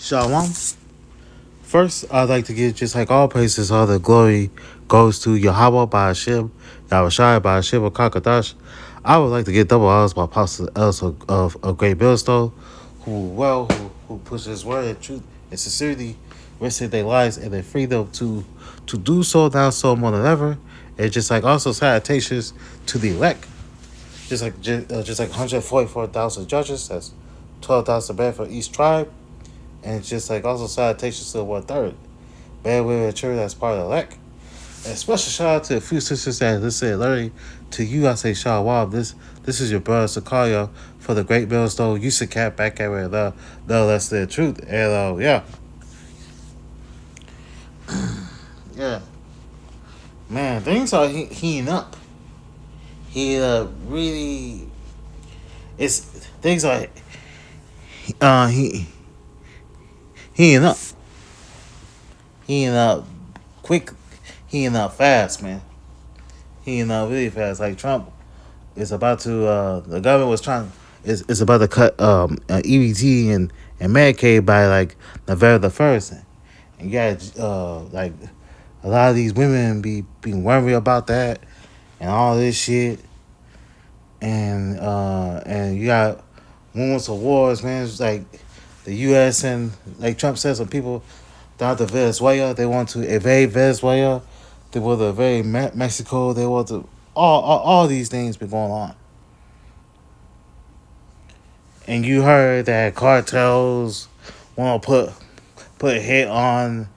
Shalom. First, I'd like to give just like all praises, all the glory goes to Yahweh by Hashem, Yahushai by Hashem of Kakadash. I would like to give double honors by Apostle Ellis of Great Millstone, who pushes his word and truth and sincerity, risking their lives and their freedom to do so now so more than ever. And just like also salutations to the elect, just like 144,000 judges, that's 12,000 men for each tribe. And just like also salutations to 1/3. Man, women, and children that's part of the elect. And special shout out to a few sisters that listen and learning. To you, I say Shalom. This is your brother Sakaria for the Great Millstone. You should cap back at where no less than the truth. And yeah, man, things are heating up. He really, it's things are he heating up. Heating up quick, heating up fast, man. Heating up really fast. Like Trump is about to, the government was trying, is about to cut EBT and Medicaid by like November the 1st. And you got like a lot of these women being worried about that and all this shit. And you got women's awards, man. It's like the U.S. and like Trump said, some people down to Venezuela, they want to invade Venezuela. They want to invade Mexico. They want to all these things been going on. And you heard that cartels want to put a hit on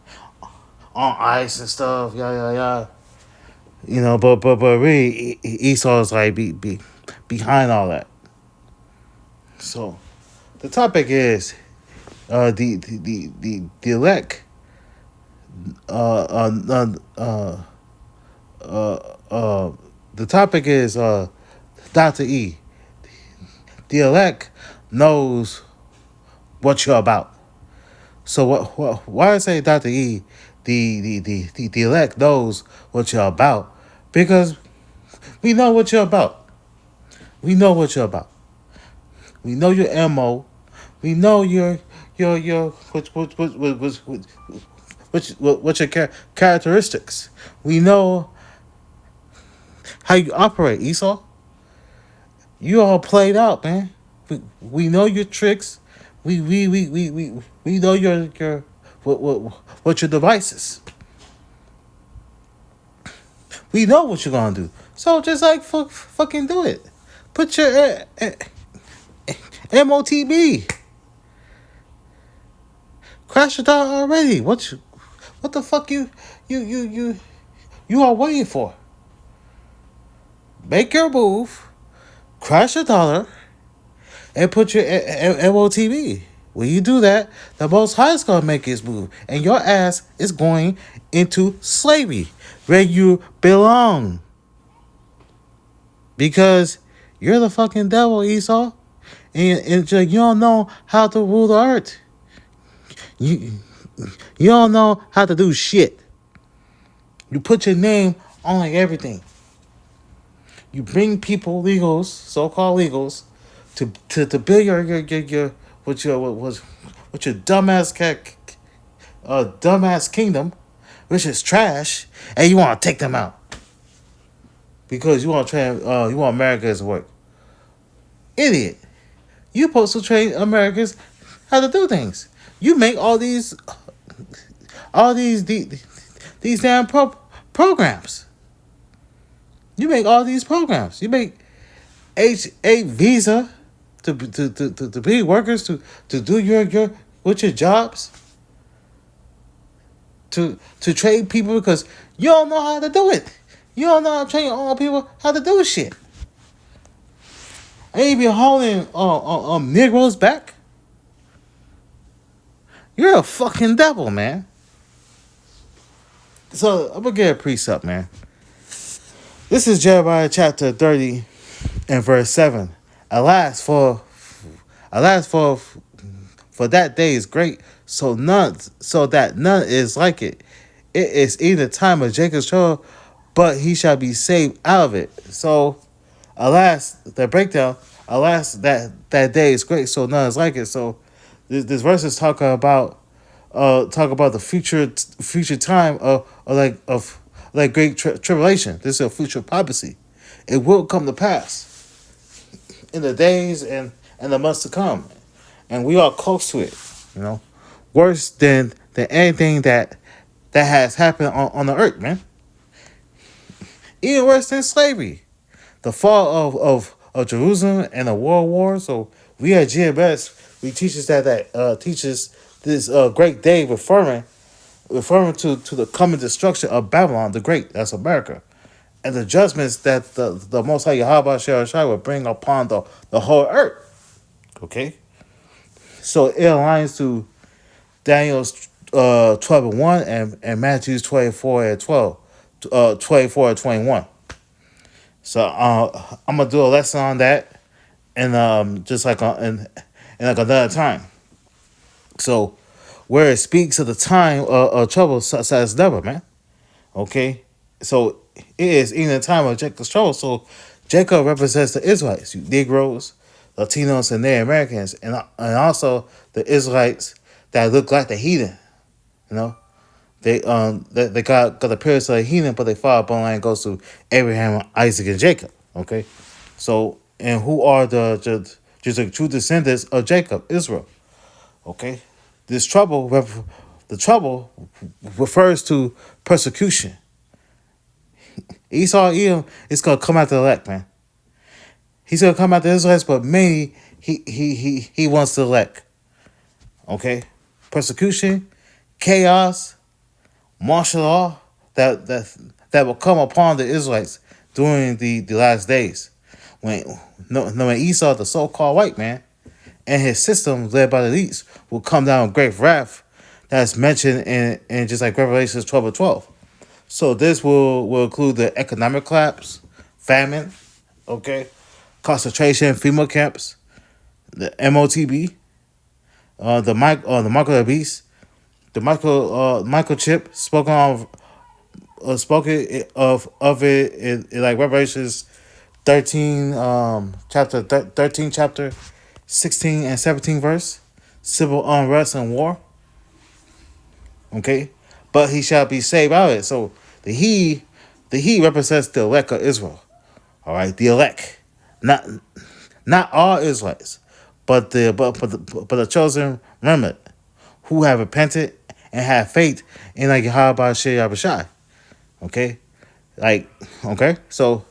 ICE and stuff. Yeah. You know, but really, Esau's like be behind all that. So, the topic is the elect. The topic is Dr. E. The elect knows what you're about. So why I say Dr. E? The elect knows what you're about because we know what you're about. We know what you're about. We know your MO. We know your what's your characteristics. We know how you operate, Esau. You all played out, man. We know your tricks. We know your what your devices. We know what you're gonna do. So just like fucking do it. Put your MOTB. Crash it out already. What the fuck you are waiting for? Make your move. Crash a dollar. And put your MOTB. When you do that, the Most High is gonna make his move, and your ass is going into slavery where you belong. Because you're the fucking devil, Esau, and you don't know how to rule the earth. You don't know how to do shit. You put your name on like everything. You bring people, legals, so-called legals, to build your dumbass kingdom, which is trash, and you want to take them out because you want Americans to work. Idiot! You supposed to train Americans how to do things. You make all these damn programs. You make all these programs. You make H-8 visa to be workers to do your jobs. To train people because you don't know how to do it. You don't know how to train all people how to do shit. And you be holding Negroes back. You're a fucking devil, man. So I'm gonna get a precept, man. This is Jeremiah chapter 30 and verse 7. Alas for that day is great, so that none is like it. It is in the time of Jacob's trouble, but he shall be saved out of it. So, alas, the breakdown. Alas, that day is great, so none is like it. So, this verse is talking about talk about the future time of like great tribulation. This is a future prophecy. It will come to pass in the days and the months to come, and we are close to it. You know, worse than anything that has happened on the earth, man. Even worse than slavery, the fall of Jerusalem and the world war. So we at GMS, we teaches that teaches this great day referring to the coming destruction of Babylon the Great. That's America. And the judgments that the Most High Yahweh Shai will bring upon the whole earth. Okay? So it aligns to Daniel's 12 and 1 and Matthew's 24 and 12, 24 and 21. So I'm going to do a lesson on that and just like in like another time. So where it speaks of the time of trouble such as never, man. Okay? So it is in the time of Jacob's trouble. So Jacob represents the Israelites, you Negroes, Latinos, and Native Americans, and also the Israelites that look like the heathen. You know, they got the appearance of a heathen, but they father bloodline goes to Abraham, Isaac, and Jacob. Okay, so and who are just the true descendants of Jacob, Israel? Okay, this trouble, the trouble refers to persecution. Esau, Edom is gonna come out the elect, man. He's gonna come out the Israelites, but mainly he wants to elect. Okay, persecution, chaos, martial law that will come upon the Israelites during the last days. When when Esau, the so-called white man, and his system led by the elites will come down with great wrath that's mentioned in just like Revelations 12 and 12. So this will include the economic collapse, famine, okay, concentration, FEMA camps, the MOTB, the mark of the beast, the microchip spoken of it in like Revelations 13 chapter 16 and 17 verse, civil unrest and war. Okay, but he shall be saved out of it. So the he represents the elect of Israel. All right, the elect, not all Israelites, but the chosen remnant who have repented and have faith in like Yahweh Shai. Okay, like okay, so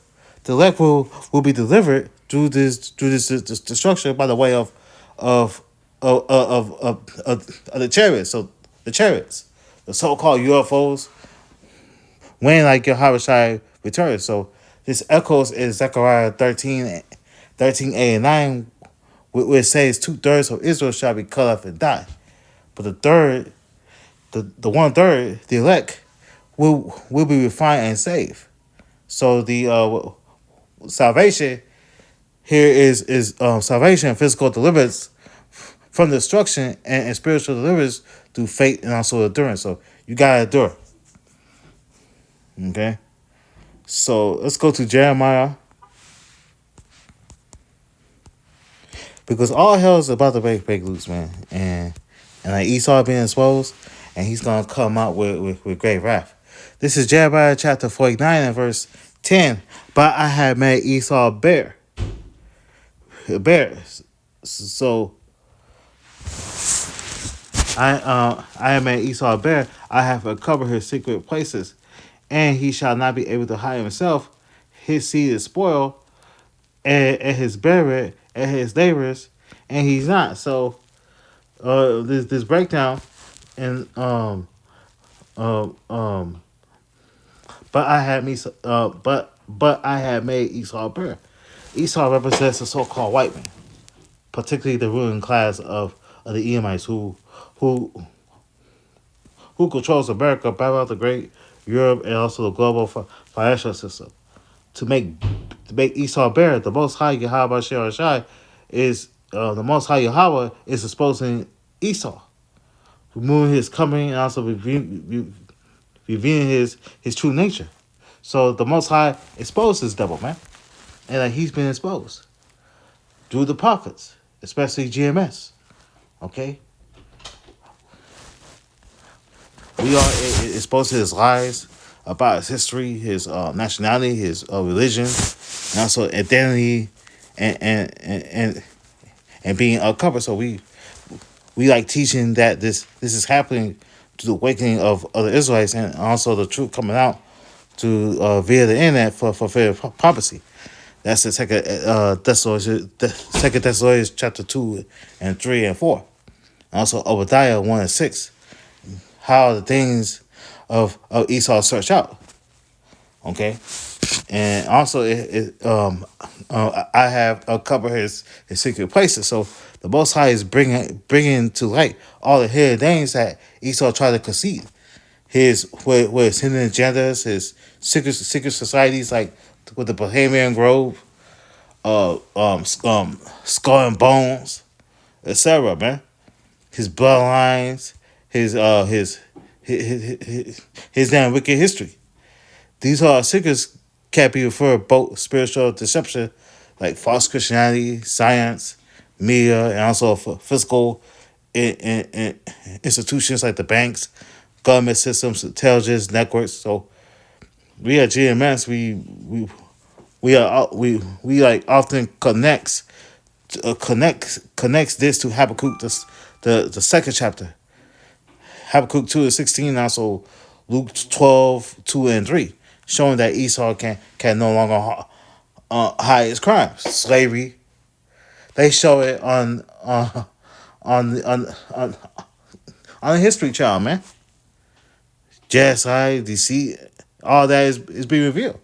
the elect will be delivered through this destruction by the way of the chariots. So the chariots, the so-called UFOs, when like Yahweh Shai returns. So this echoes in Zechariah 13, 8 and 9, where it says 2/3 of Israel shall be cut off and die. But the third, the 1/3, the elect, will be refined and saved. So the salvation here is salvation, physical deliverance from destruction, and spiritual deliverance through faith and also endurance. So you gotta endure. Okay. So let's go to Jeremiah, because all hell is about to break loose, man, and like Esau being exposed, and he's gonna come out with great wrath. This is Jeremiah chapter 49 and verse 10. But I had made Esau bear. So I have made Esau bear. I have uncovered his secret places, and he shall not be able to hide himself. His seed is spoiled, and his buried, and his neighbors, and he's not. So this breakdown and but I had me but I had made Esau bear. Esau represents the so-called white man, particularly the ruling class of the Edomites who who controls America, Babylon the Great, Europe, and also the global financial system. To make Esau bear, the Most High Yahweh Shai is the Most High Yahweh is exposing Esau, removing his covering and also revealing his true nature. So the Most High exposed this devil, man, and like he's been exposed through the prophets, especially GMS. Okay, We are exposed to his lies about his history, his nationality, his religion, and also identity, and and being uncovered. So we like teaching that this is happening to the awakening of other Israelites, and also the truth coming out to via the internet for fulfilling prophecy. That's the second Thessalonians chapter 2 and 3 and 4. Also Obadiah 1 and 6. How the things of Esau search out. Okay. And also I have uncovered his secret places. So the Most High is bringing to light all the hidden things that Esau tried to concede. His his hidden agendas, his secret societies like with the Bohemian Grove, Skull and Bones, etc. Man, his bloodlines, his damn wicked history. These are secrets can't be referred both spiritual deception, like false Christianity, science, media, and also for physical institutions like the banks, government systems, intelligence networks. So we at GMS, we like often connects this to Habakkuk, the second chapter, Habakkuk 2 and 16, also Luke 12 2 and 3, showing that Esau can no longer hide his crimes, slavery. They show it on on the History Channel, man. Genocide, deceit, all that is being revealed.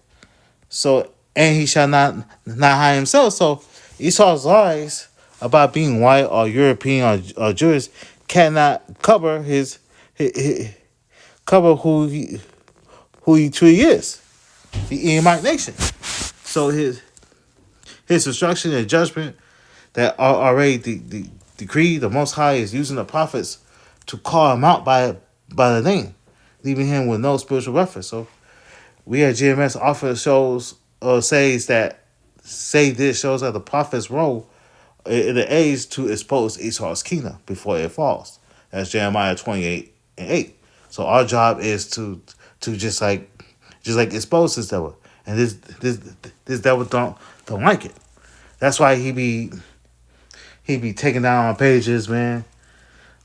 So, and he shall not hide himself. So Esau's lies about being white or European or Jewish cannot cover his cover who he truly is, the Edomite nation. So his destruction and judgment that are already decreed, the Most High is using the prophets to call him out by the name, leaving him with no spiritual reference. So we at GMS often shows say this shows that the prophet's role in the age to expose Esau's kingdom before it falls. That's Jeremiah 28 and 8. So our job is to just like expose this devil. And this devil don't like it. That's why he be taking down on pages, man.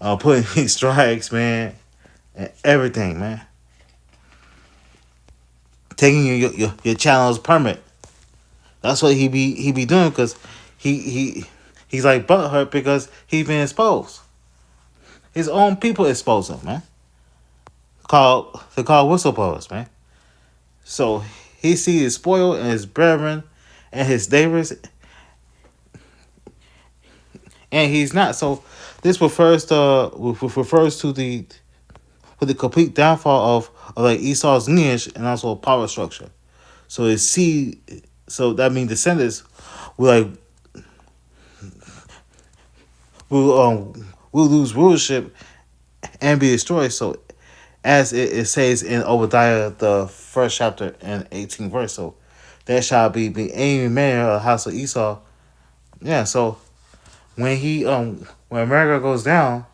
Putting strikes, man, and everything, man. Taking your channel's permit. That's what he be doing because he's like butthurt because he's been exposed. His own people expose him, man. They call whistleblowers, man. So he sees his spoil and his brethren and his neighbors, and he's not. So this refers to the complete downfall of like Esau's lineage and also power structure. So his seed, so that means descendants will will lose rulership and be destroyed. So as it says in Obadiah, the first chapter and 18th verse, so there shall be aiming man of the house of Esau. Yeah, so when when America goes down,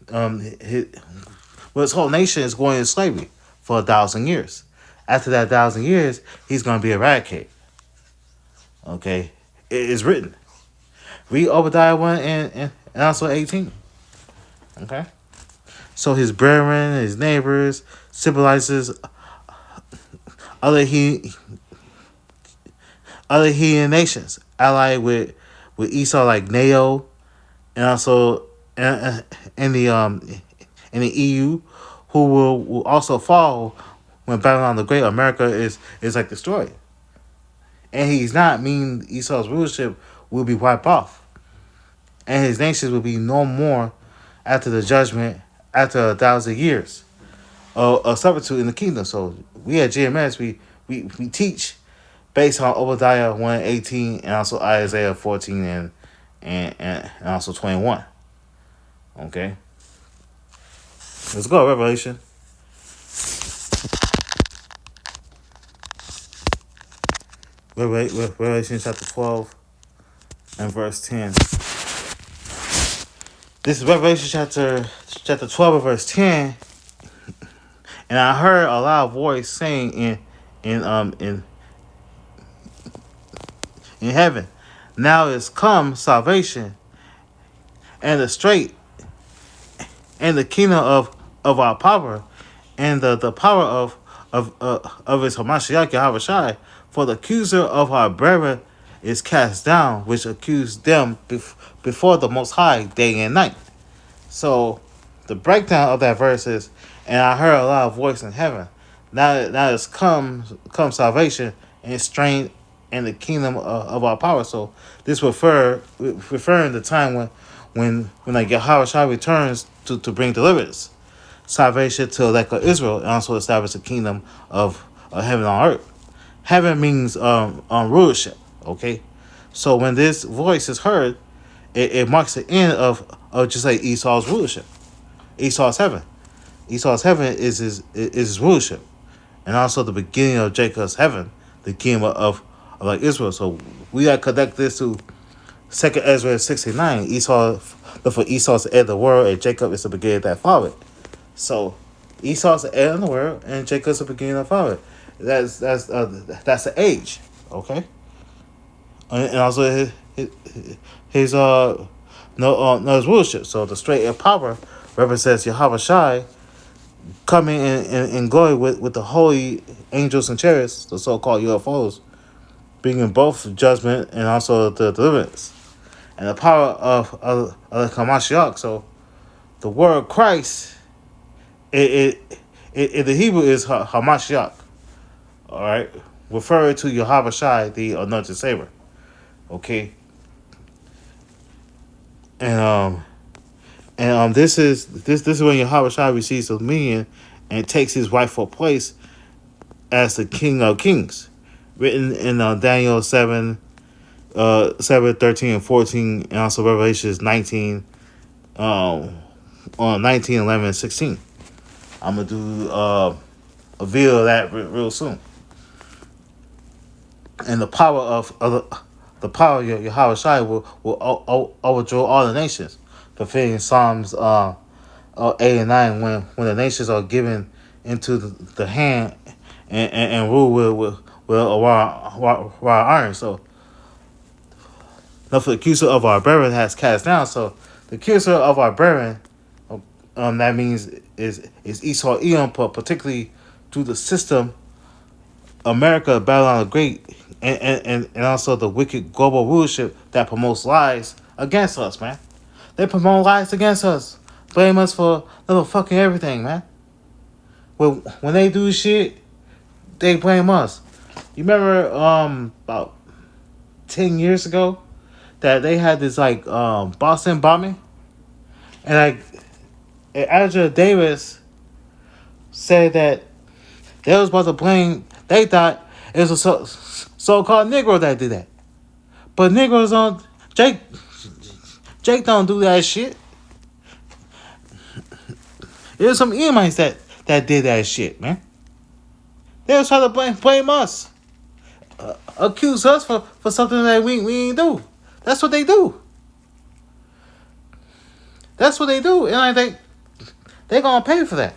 his whole nation is going into slavery for 1,000 years. After that 1,000 years, he's going to be eradicated. Okay, it is written. Read Obadiah 1 and also 18. Okay, so his brethren, his neighbors, symbolizes other heathen nations allied with Esau like NATO and also in the EU, who will also fall when Babylon the Great, America is like destroyed. And he's not mean Esau's rulership will be wiped off. And his nations will be no more after the judgment, after 1,000 years of servitude in the kingdom. So we at GMS, we teach based on Obadiah 1:18 and also Isaiah 14 and also 21. Okay. Let's go, Revelation. Revelation chapter 12 and verse 10. This is Revelation chapter 12 and verse 10. And I heard a loud voice saying in um in in heaven, now is come salvation and the straight and the kingdom of our power and the power of his Hamashiach Yahushai. For the accuser of our brethren is cast down, which accused them before the Most High day and night. So the breakdown of that verse is, and I heard a loud voice in heaven. Now has come salvation and strength and the kingdom of our power. So this referring the time when like Yahweh returns to bring deliverance, salvation to elect of Israel, and also establish the kingdom of heaven on earth. Heaven means rulership. Okay, so when this voice is heard, it marks the end of just like Esau's rulership. Esau's heaven. Esau's heaven is his rulership, and also the beginning of Jacob's heaven, the kingdom of like Israel. So we gotta connect this to Second Ezra 69. Esau, for Esau's the end of the world, and Jacob is the beginning that followed. So Esau's the end of the world, and Jacob's the beginning that followed. That's the age, okay. And also his his rulership. So the straight and power represents Yahweh Shai coming in glory with the holy angels and chariots, the so-called UFOs, bringing both judgment and also the deliverance. And the power of the Hamashiach. So the word Christ, in the Hebrew is Hamashiach. All right, referring to Yahweh Shai, the anointed Savior. Okay, and this is when Yahweh Shai receives dominion and takes his rightful place as the King of Kings, written in Daniel 7, 13 and 14, and also Revelations 19, on 19, 11, and 16. I'm gonna do a video of that real soon. And the power of Yahweh Shai will overthrow all the nations, fulfilling Psalms 8 and 9, when the nations are given into the hand and rule with iron. So the accuser of our brethren has cast down. So the accuser of our brethren, that means is Esau Edom, particularly through the system America, Babylon the Great, and also the wicked global rulership that promotes lies against us, man. They promote lies against us, blame us for little fucking everything, man. When they do shit, they blame us. You remember about 10 years ago that they had this like Boston bombing, and like Angela Davis said that they was about to blame. They thought it was a so-called Negro that did that, but Negroes don't. Jake don't do that shit. There's some Edomites that did that shit, man. They was trying to blame us, accuse us for something that we ain't do. That's what they do. That's what they do, and I think they're gonna pay for that.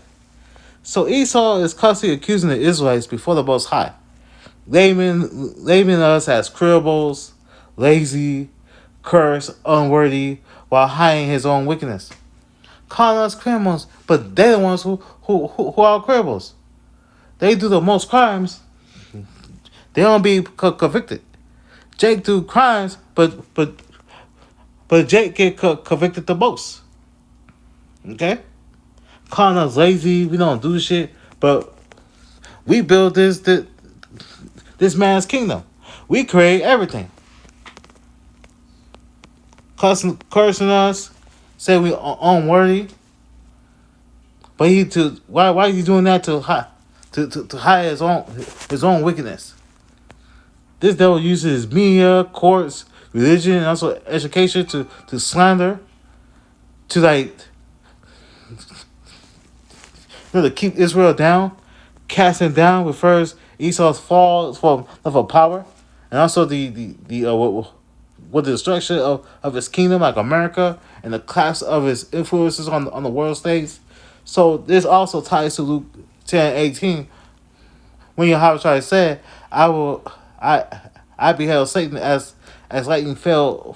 So Esau is constantly accusing the Israelites before the Most High, labeling us as criminals, lazy, cursed, unworthy, while hiding his own wickedness, calling us criminals. But they're the ones who are criminals. They do the most crimes. They don't be convicted. Jake do crimes, but Jake get convicted the most. Okay. Calling us lazy, we don't do shit, but we build this man's kingdom. We create everything. Cursing us, say we unworthy, but why is he doing that to hide his own wickedness? This devil uses media, courts, religion, and also education to slander, to like. To keep Israel down. Casting down refers Esau's fall of power, and also the destruction of his kingdom, like America, and the collapse of his influences on the world stage. So this also ties to Luke 10:18, when Yahweh said, I beheld Satan as lightning fall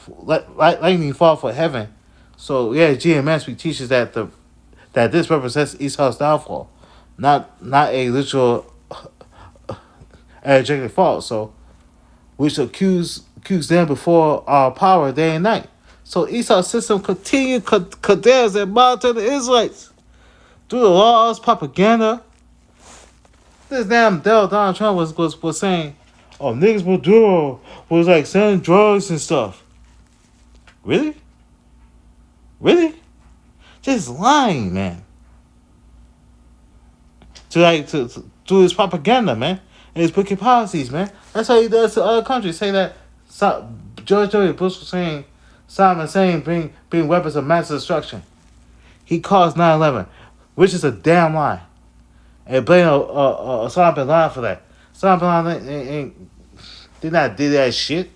for heaven. So yeah, GMS teaches that this represents Esau's downfall, not a literal rejected fault. So which accuse them before our power day and night. So Esau's system continued condemns and monitor the Israelites through the laws, propaganda. This damn Donald Trump was saying, oh, niggas Maduro was like selling drugs and stuff. Really? Really? Just lying, man. To do his propaganda, man, and his wicked policies, man. That's how he does to other countries. Say that George W. Bush was saying, Saddam Hussein bring weapons of mass destruction. He caused 9/11, which is a damn lie. And blame Osama bin Laden for that. Osama bin Laden did not do that shit.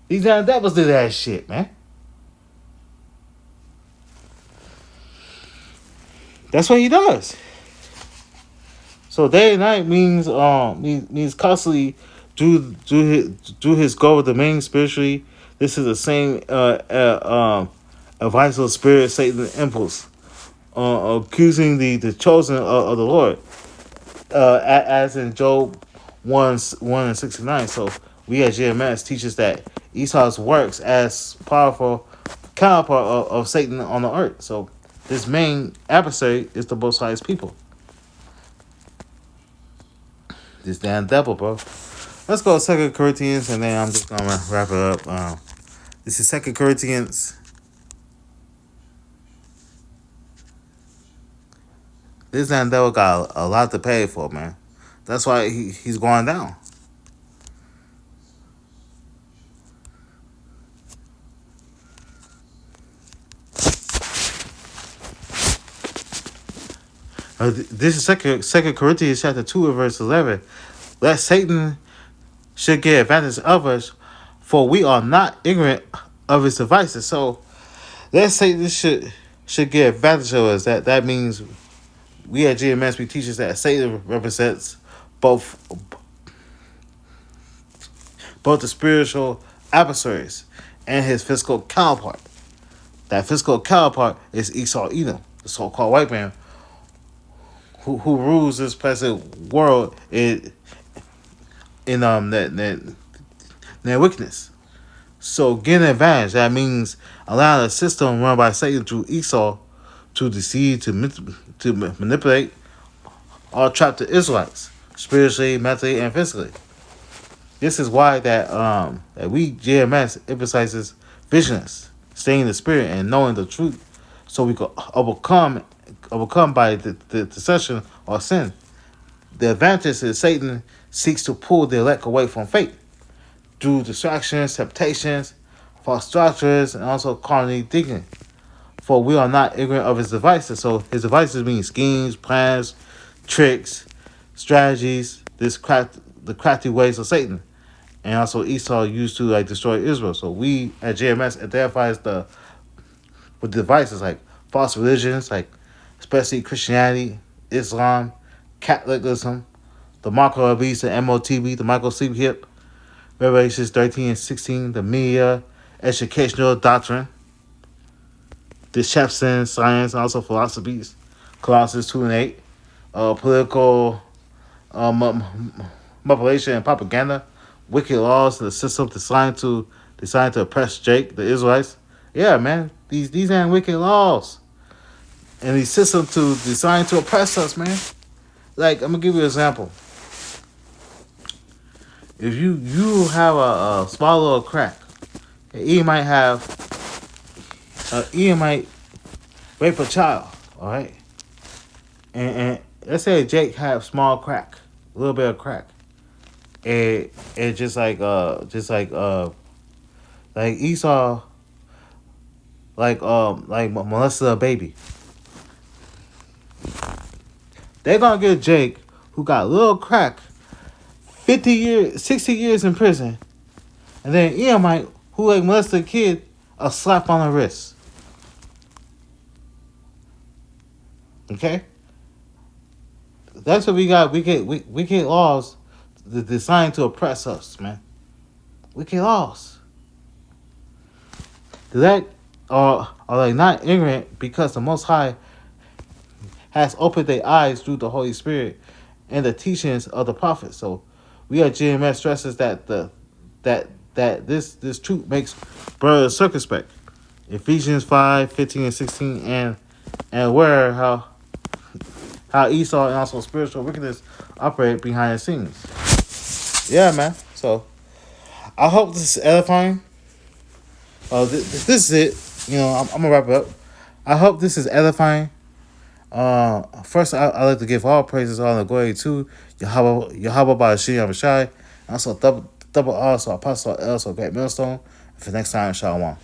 These damn devils did that shit, man. That's what he does. So day and night means constantly do his goal with the main spiritually. This is the same advice of spirit, Satan impulse, accusing the chosen of the Lord, as in Job 1:1-69. So we at GMS teaches that Esau's works as powerful counterpart of Satan on the earth. So this main adversary is the Most High's people. This damn devil, bro. Let's go to 2 Corinthians, and then I'm just gonna wrap it up. This is 2 Corinthians. This damn devil got a lot to pay for, man. That's why he's going down. This is 2 Corinthians chapter 2 verse 11. Lest Satan should get advantage of us, for we are not ignorant of his devices. So let's say this should get advantage of us. That means we at GMS we teach us that Satan represents both the spiritual adversaries and his physical counterpart. That physical counterpart is Esau Edom, the so-called white man who rules this present world in their wickedness. So getting advantage, that means allowing a system run by Satan through Esau to deceive, to manipulate, or trap the Israelites spiritually, mentally, and physically. This is why that we GMS emphasizes vigilance, staying in the spirit, and knowing the truth, so we can overcome by the deception or sin. The advantage is Satan seeks to pull the elect away from faith through distractions, temptations, false doctrines, and also carnally thinking. For we are not ignorant of his devices. So his devices mean schemes, plans, tricks, strategies, the crafty ways of Satan. And also Esau used to destroy Israel. So we at GMS identifies with devices like false religions, like especially Christianity, Islam, Catholicism, the Marco Beast, the MOTB, the Michael Sleep Hip, Revelations 13-16, the media, educational doctrine, deception, science, and also philosophies, Colossians 2-8, political manipulation and propaganda, wicked laws, the system designed to oppress Jake, the Israelites. Yeah, man, these ain't wicked laws. And these systems designed to oppress us, man. Like, I'm gonna give you an example. If you have a small little crack, Ian might rape a child, all right? And let's say Jake have small crack, a little bit of crack, and just like Esau, like molested a baby. They're gonna get Jake, who got a little crack, 50 years, 60 years in prison, and then Edomite, who molested a kid, a slap on the wrist. Okay? That's what we got. We get laws designed to oppress us, man. We get laws. That are like not ignorant because the Most High has opened their eyes through the Holy Spirit and the teachings of the prophets. So we at GMS stresses that this truth makes brothers circumspect. Ephesians 5:15 and 16 and where how Esau and also spiritual wickedness operate behind the scenes. Yeah, man. So I hope this is edifying. This is it. You know, I'm gonna wrap it up. I hope this is edifying. First, I like to give all praises, all the glory to Yahweh by Hashem Shai. Also, double also Apostle El, so great millstone. For next time, Shalom.